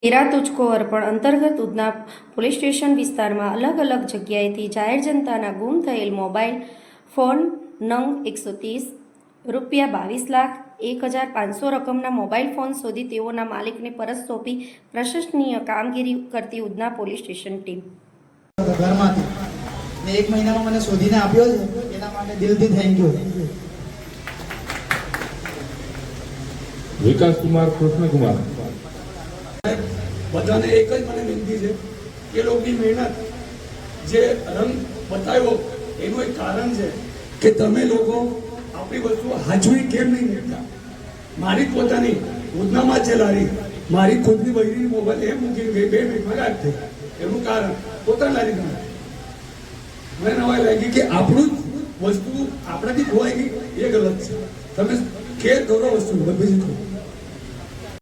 हीरा तुझको अर्पण अंतर्गत Udhna police station विस्तार में अलग अलग जग्याएथी जाहिर जनताना गुम थयेल मोबाइल फोन नंग 130 રૂપિયા 22,01,500 રકમના મોબાઈલ ફોન શોધી તેઓના માલિકને પરત સોંપી પ્રશંસનીય કામગીરી કરતી ઉધના પોલીસ સ્ટેશન ટીમ. ઘરમાંથી ને 1 મહિનામાં મને શોધીને આપ્યો છે, એના માટે દિલથી થેન્ક યુ. વિકાસ કુમાર કૃષ્ણકુમાર બધાને એક જ મને વિનંતી છે કે લોકોની મહેનત જે રંગ બતાવ્યો એનું એક કારણ છે કે તમે લોકો આપણી વસ્તુ હાજવી કેમ નહીં મૂકતા. મારી પોતાની ઉધનામાં છે લારી, મારી ખુદની બહેરીની મોબાઈલ એ મૂકી ગઈ 2 મિનિટમાં ગાયબ થઈ. એનું કારણ પોતાની લારી ગમે. મને નવાઈ લાગી કે આપણું જ વસ્તુ આપણાથી ખોવાઈ ગઈ એ ગલત છે. તમે કેર કરો વસ્તુ બીજું